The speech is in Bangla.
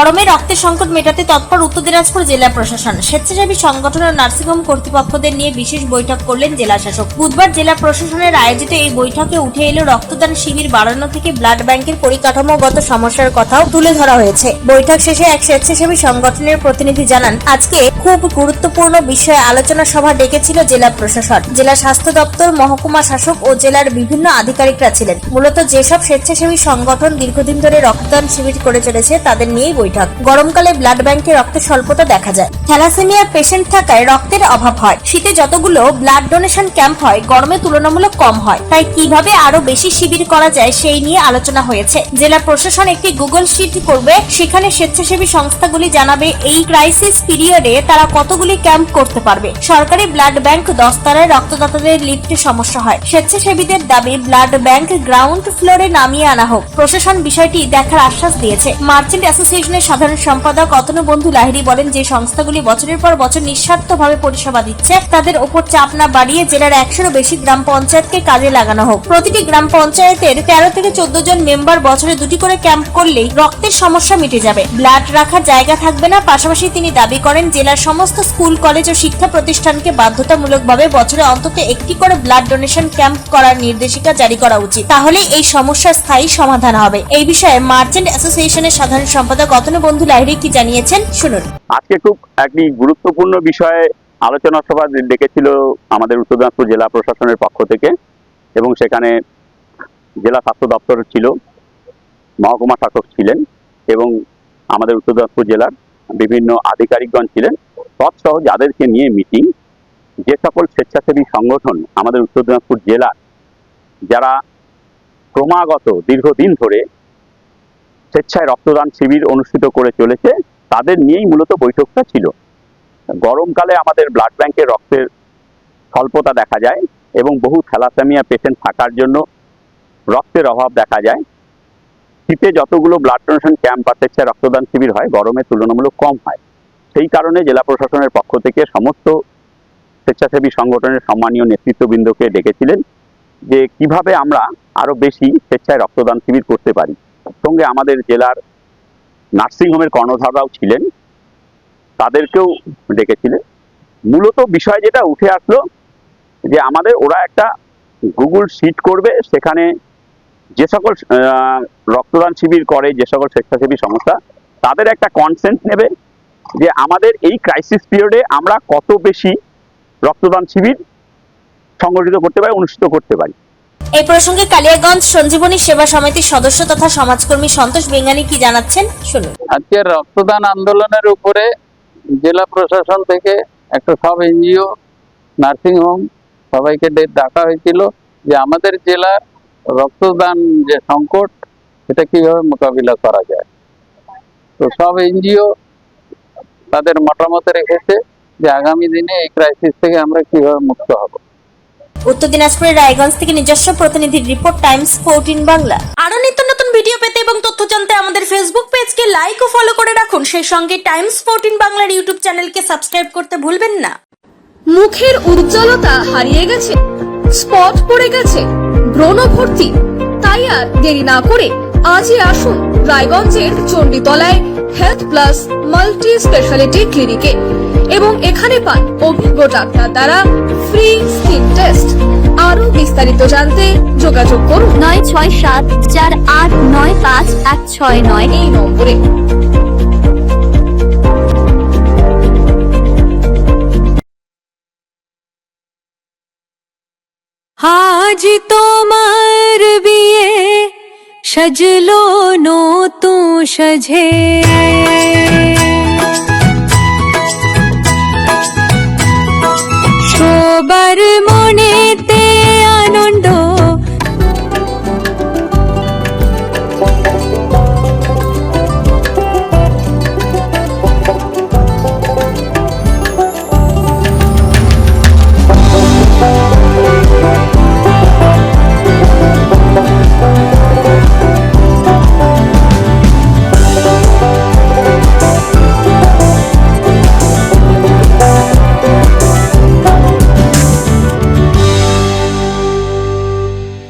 গরমে রক্তের সংকট মেটাতে তৎপর উত্তর দিনাজপুর জেলা প্রশাসন। স্বেচ্ছাসেবী সংগঠন ও নার্সিংহোম কর্তৃপক্ষদের নিয়ে বিশেষ বৈঠক করলেন জেলা শাসক। বুধবার জেলা প্রশাসনের আয়োজিত এই বৈঠকে উঠে এলো রক্তদান শিবির বাড়ানো থেকে ব্লাড ব্যাংকের পরিকাঠামোগত সমস্যার কথাও তুলে ধরা হয়েছে। বৈঠক শেষে এক স্বেচ্ছাসেবী সংগঠনের প্রতিনিধি জানান, আজকে খুব গুরুত্বপূর্ণ বিষয়ে আলোচনা সভা ডেকেছিল জেলা প্রশাসন। জেলা স্বাস্থ্য দপ্তর, মহকুমা শাসক ও জেলার বিভিন্ন আধিকারিকরা ছিলেন। মূলত যেসব স্বেচ্ছাসেবী সংগঠন দীর্ঘদিন ধরে রক্তদান শিবির করে চলেছে তাদের নিয়েই বৈঠক। গরমকালে ব্লাড ব্যাংকে রক্তের স্বল্পতা দেখা যায়, থ্যালাসেমিয়া পেশেন্ট থাকায় রক্তের অভাব হয়। শীতে যতগুলো ব্লাড ডোনেশন ক্যাম্প হয়, গরমে তুলনামূলক কম হয়। তাই কিভাবে আরো বেশি শিবির করা যায় সেই নিয়ে আলোচনা হয়েছে। জেলা প্রশাসন একটি গুগল শিট করবে, সেখানে স্বেচ্ছাসেবী সংস্থাগুলি জানাবে এই ক্রাইসিস পিরিয়ডে তারা কতগুলি ক্যাম্প করতে পারবে। সরকারি ব্লাড ব্যাংক 10 তলায় রক্তদাতাদের লিফটে সমস্যা হয়। স্বেচ্ছাসেবীদের দাবি ব্লাড ব্যাংক গ্রাউন্ড ফ্লোরে নামিয়ে আনা হোক। প্রশাসন বিষয়টি দেখার আশ্বাস দিয়েছে। মার্চেন্ট অ্যাসোসিয়েশনের সাধারণ সম্পাদক অতনু বন্ধু লাহিড়ী বলেন, যে সংস্থাগুলি বছরের পর বছর নিঃস্বার্থভাবে পরিষেবা দিচ্ছে তাদের উপর চাপ না বাড়িয়ে জেলার 100-এরও বেশি গ্রাম পঞ্চায়েতকে কাজে লাগানো হোক। প্রতিটি গ্রাম পঞ্চায়েতের 13 থেকে 14 জন মেম্বার বছরে 2টি করে ক্যাম্প করলেই রক্তের সমস্যা মিটে যাবে। ব্লাড রাখার জায়গা থাকবে না। পাশাপাশি তিনি দাবি করেন, জেলার সমস্ত স্কুল, কলেজ ও শিক্ষা প্রতিষ্ঠানকে বাধ্যতামূলকভাবে বছরে অন্তত একটি করে ব্লাড ডোনেশন ক্যাম্প করার নির্দেশিকা জারি করা উচিত। তাহলেই এই সমস্যার স্থায়ী সমাধান হবে। এই বিষয়ে মার্চেন্ট অ্যাসোসিয়েশনের সাধারণ সম্পাদক অতনু বন্ধু লাহিড়ী কি জানিয়েছেন শুনুন। আজকে খুব একটি গুরুত্বপূর্ণ বিষয়ে আলোচনা সভা ডেকেছিল আমাদের উত্তর দিনাজপুর জেলা প্রশাসনের পক্ষ থেকে, এবং সেখানে জেলা স্বাস্থ্য দপ্তর ছিল, মহকুমা শাসক ছিলেন এবং আমাদের উত্তর দিনাজপুর জেলার বিভিন্ন আধিকারিকগণ ছিলেন। তৎসহ যাদেরকে নিয়ে মিটিং, যে সকল স্বেচ্ছাসেবী সংগঠন আমাদের উত্তর দিনাজপুর জেলা যারা ক্রমাগত দীর্ঘদিন ধরে স্বেচ্ছায় রক্তদান শিবির অনুষ্ঠিত করে চলেছে তাদের নিয়েই মূলত বৈঠকটা ছিল। গরমকালে আমাদের ব্লাড ব্যাংকে রক্তের স্বল্পতা দেখা যায় এবং বহু থ্যালাসেমিয়া পেশেন্ট থাকার জন্য রক্তের অভাব দেখা যায়। শীতে যতগুলো ব্লাড ডোনেশন ক্যাম্প বা স্বেচ্ছায় রক্তদান শিবির হয়, গরমে তুলনামূলক কম হয়। সেই কারণে জেলা প্রশাসনের পক্ষ থেকে সমস্ত স্বেচ্ছাসেবী সংগঠনের সম্মানীয় নেতৃত্ববৃন্দকে ডেকেছিলেন যে কিভাবে আমরা আরো বেশি স্বেচ্ছায় রক্তদান শিবির করতে পারি। সঙ্গে আমাদের জেলার নার্সিংহোমের কর্ণধাররাও ছিলেন, তাদেরকেও ডেকেছিলেন। মূলত বিষয় যেটা উঠে আসলো যে আমাদের ওরা একটা গুগল শিট করবে, সেখানে যে সকল রক্তদান শিবির করে যে সকল স্বেচ্ছাসেবী সংস্থা তাদের একটা কনসেন্ট নেবে যে আমাদের এই ক্রাইসিস পিরিয়ডে আমরা কত বেশি রক্তদান শিবির সংগঠিত করতে পারি, অনুষ্ঠিত করতে পারি। এই প্রসঙ্গে কালিয়াগঞ্জ সঞ্জীবনী সেবা সমিতির সদস্য তথা সমাজকর্মী সন্তোষ বেঙ্গানি কি জানাচ্ছেন শুনুন। আজকের রক্তদান আন্দোলনের উপরে জেলা প্রশাসন থেকে একটা সব এনজিও, নার্সিংহোম সবাইকে ডাকা হয়েছিল যে আমাদের জেলার রক্তদান যে সংকট সেটা কিভাবে মোকাবিলা করা যায়। তো সব এনজিও তাদের মতামত রেখেছে যে আগামী দিনে এই ক্রাইসিস থেকে আমরা কিভাবে মুক্ত হব। উত্তর দিনাজপুরের রায়গঞ্জ থেকে নিজস্ব প্রতিনিধির রিপোর্ট, টাইমস 14 বাংলা। আরো নিত্য নতুন ভিডিও পেতে এবং তথ্য জানতে আমাদের ফেসবুক পেজকে লাইক ও ফলো করে রাখুন। সেই সঙ্গে টাইমস 14 বাংলার ইউটিউব চ্যানেলকে সাবস্ক্রাইব করতে ভুলবেন না। মুখের উজ্জ্বলতা হারিয়ে গেছে, স্পট পড়ে গেছে, ব্রণ ভর্তি, তাই আর দেরি না করে আজই আসুন রায়গঞ্জের চণ্ডীতলায় হেলথ প্লাস মাল্টি স্পেশালিটি ক্লিনিকে এবং এখানে পান অভিজ্ঞ ডাক্তার দ্বারা ফ্রি স্কিন টেস্ট। আরো বিস্তারিত জানতে যোগাযোগ করুন 9674895169 এই নম্বরে। আজ তোমার বিয়ে, সাজলো নতুন সাজে।